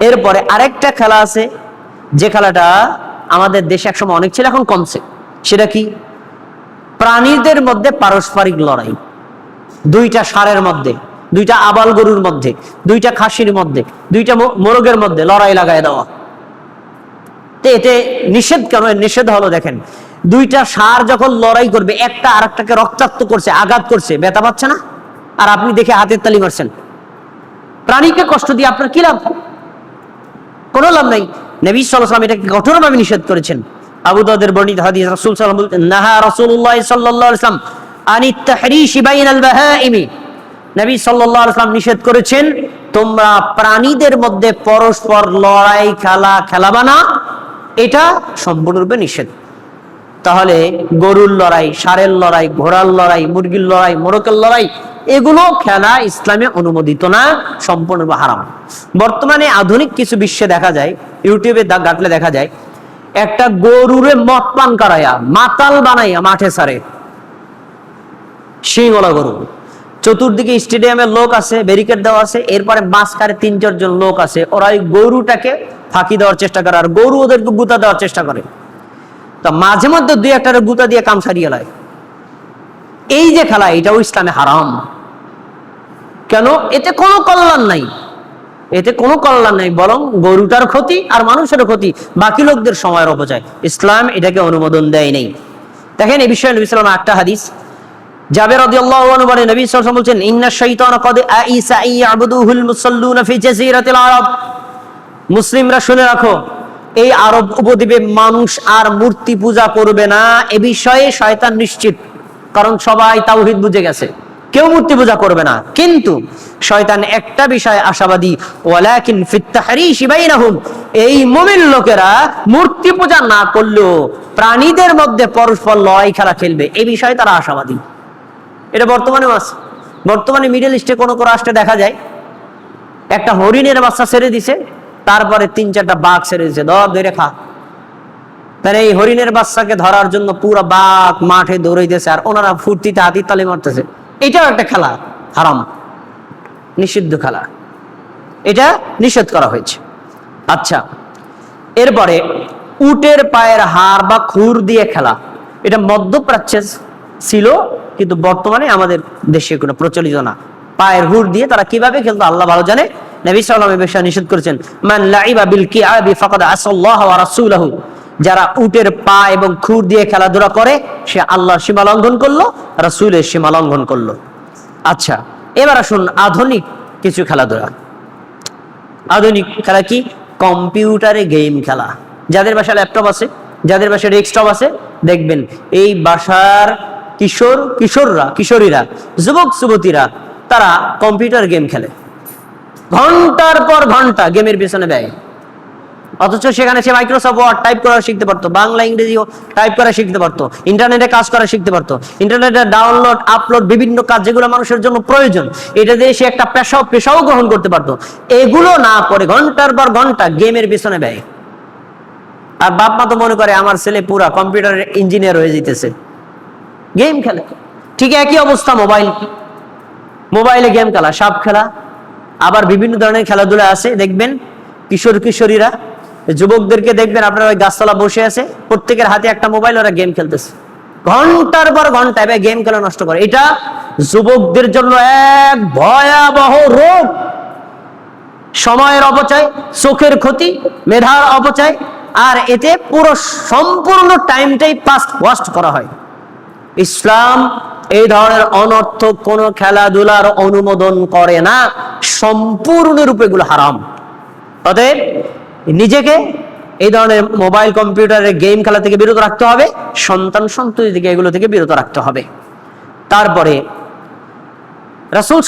এরপরে আরেকটা খেলা আছে, যে খেলাটা আমাদের দেশে একসময় অনেক ছিল, এখন কমছে। সেটা কি? প্রাণীদের মধ্যে পারস্পরিক লড়াই। দুইটা ষাঁড়ের মধ্যে, দুইটা আবাল গরুর মধ্যে, দুইটা খাসির মধ্যে, দুইটা মোরগের মধ্যে লড়াই লাগায় দেওয়া। এতে নিষেধ কেন? নিষেধ হলো, দেখেন, দুইটা ষাঁড় যখন লড়াই করবে, একটা আরেকটাকে রক্তাক্ত করছে, আঘাত করছে, ব্যথা পাচ্ছে না? আর আপনি দেখে হাতের তালি মারছেন। প্রাণীকে কষ্ট দিয়ে আপনার কি লাভ? কোনো লাভ নাই। নবী সাল্লাল্লাহু আলাইহি ওয়াসাল্লাম এটাকে কঠোরভাবে নিষেধ করেছেন। আবু দাউদের বর্ণিত হাদিস, রাসূল সাল্লাল্লাহু আলাইহি ওয়াসাল্লাম বলতেন, নাহা রাসূলুল্লাহ সাল্লাল্লাহু আলাইহি ওয়াসাল্লাম আনিত তাহরিশি বাইনাল বাহাইমি। নবী সাল্লাল্লাহু আলাইহি ওয়াসাল্লাম নিষেধ করেছেন, তোমরা প্রাণীদের মধ্যে পরস্পর লড়াই খেলাবা না। এটা সম্পূর্ণরূপে নিষেধ। তাহলে গরুর লড়াই, ষাঁড়ের লড়াই, ঘোড়ার লড়াই, মুরগির লড়াই, মোরগের লড়াই, এগুলো খেলা ইসলামে অনুমোদিত না, সম্পূর্ণরূপে হারাম। বর্তমানে আধুনিক কিছু বিশ্বে দেখা যায়, ইউটিউবে ঘাটলে দেখা যায়, একটা গরুরে মদ পান করাইয়া মাতাল বানাইয়া মাঠে ছাড়ে, সিংওয়ালা গরু। চতুর্দিকে স্টেডিয়ামের লোক আছে, ব্যারিকেড দেওয়া আছে, এরপরে মাঝখানে 3-4 জন লোক আছে, ওরা ওই গরুটাকে ফাঁকি দেওয়ার চেষ্টা করে, আর গরু ওদেরকে গুতা দেওয়ার চেষ্টা করে। তা মাঝে মধ্যে 2-1টারে গুতা দিয়ে কাম সারিয়ে লায়। এই যে খেলা, এটাও ইসলামে হারাম। কেন? এতে কোনো কল্যাণ নাই, এতে কোনো কল্যাণ নাই, বরং গরুটার ক্ষতি আর মানুষের ক্ষতি, বাকি লোকদের সময়ের অপচয়। ইসলাম এটাকে অনুমোদন দেয় নাই। দেখেন এই বিষয়ে নবী সাল্লাল্লাহু আলাইহি ওয়াসাল্লাম একটা হাদিস, জাবের রাদিয়াল্লাহু আনহু বলেন, নবী সাল্লাল্লাহু আলাইহি ওয়াসাল্লাম বলেন, ইন্না শাইতানা ক্বাদ আইসা ইয়াবুদুহুল মুসাল্লুনা ফি জাজিরাতিল আরব। মুসলিমরা শুনে রাখো, এই আরব উপদ্বীপে মানুষ আর মূর্তি পূজা করবে না, এ বিষয়ে শয়তান নিশ্চিত। কারণ সবাই তাওহীদ বুঝে গেছে, কেউ মূর্তি পূজা করবে না। কিন্তু শয়তান একটা বিষয়ে আশাবাদী, ওয়ালাকিন ফিত তাহরিশি বাইনাহুম, এই মুমিন লোকেরা মূর্তি পূজা না করলেও প্রাণীদের মধ্যে পরস্পর লড়াই খেলা খেলবে, এই বিষয়ে তারা আশাবাদী। এটা বর্তমানেও আছে। বর্তমানে মিডল ইস্টে কোন রাষ্ট্রে দেখা যায়, একটা হরিণের বাচ্চা ছেড়ে দিছে, তারপরে 3-4টা বাঘ ছেড়ে দিছে, ধরে খা। তাহলে এই হরিণের বাচ্চাকে ধরার জন্য পুরো বাঘ মাঠে দৌড়াইতেছে, আর ওনারা ফুর্তিতে হাতির তালি মারতেছে। এটাও একটা খেলা, হারাম, নিষিদ্ধ খেলা, এটা নিষেধ করা হয়েছে। আচ্ছা, এরপরে উটের পায়ের হাড় বা খুর দিয়ে খেলা, এটা মধ্যপ্রাচ্যে ছিল, কিন্তু বর্তমানে আমাদের দেশে কোনো প্রচলিত না। পায়ের হুর দিয়ে তারা কিভাবে খেলতো আল্লাহ ভালো জানে। নবী সাল্লাল্লাহু আলাইহি ওয়াসাল্লাম বিষয় নিষেধ করেছেন, মান লাইবা বিল কিআবি ফাকাদ আসাল্লাহ ওয়া রাসূলহু। যারা উটের পা এবং খুর দিয়ে খেলাধুলা করে, সে আল্লাহর সীমা লঙ্ঘন করলো, রাসূলের সীমা লঙ্ঘন করলো। আচ্ছা, এবার আসুন আধুনিক কিছু খেলাধুলা। আধুনিক খেলা কি? কম্পিউটারে গেম খেলা। যাদের বাসায় ল্যাপটপ আছে, যাদের বাসায় ডেস্কটপ আছে, দেখবেন এই বাসার কিশোরীরা, যুবক যুবতীরা, তারা কম্পিউটার গেম খেলে, ঘন্টার পর ঘন্টা গেমের পেছনে ব্যয়। অথচ সেখানে সে মাইক্রোসফট ওয়ার্ড টাইপ করা শিখতে পারতো, বাংলা ইংরেজিও টাইপ করা শিখতে পারতো, ইন্টারনেটে কাজ করা শিখতে পারতো, ইন্টারনেটে ডাউনলোড আপলোড বিভিন্ন কাজ যেগুলো মানুষের জন্য প্রয়োজন, এটা দিয়ে সে একটা পেশাও গ্রহণ করতে পারতো। এগুলো না করে ঘন্টার পর ঘন্টা গেমের পেছনে ব্যয়। আর বাপ মা তো মনে করে আমার ছেলে পুরা কম্পিউটারের ইঞ্জিনিয়ার হয়ে যেতেছে, গেম খেলে। ঠিক একই অবস্থা মোবাইলে গেম খেলা, সাপ খেলা, আবার বিভিন্ন ধরনের খেলাধুলা আছে। দেখবেন কিশোরীরা, যুবকদেরকে দেখবেন আপনারা ওই গাছতলা বসে আছে, প্রত্যেকের হাতে একটা মোবাইল, ওরা গেম খেলতেছে ঘন্টার পর ঘন্টা, এবার গেম খেলা নষ্ট করে। এটা যুবকদের জন্য এক ভয়াবহ রোগ, সময়ের অপচয়, চোখের ক্ষতি, মেধার অপচয়, আর এতে পুরো সম্পূর্ণ টাইমটাই পাস্ট ওয়াস্ট করা হয়। ইসলাম এই ধরনের অনর্থক কোন খেলাধুলার অনুমোদন করে না, সম্পূর্ণরূপে এগুলো হারাম। অতএব নিজেকে এই ধরনের মোবাইল কম্পিউটারের গেম খেলা থেকে বিরত রাখতে হবে, সন্তান সন্ততি থেকে এগুলো থেকে বিরত রাখতে হবে। তারপরে রাসূল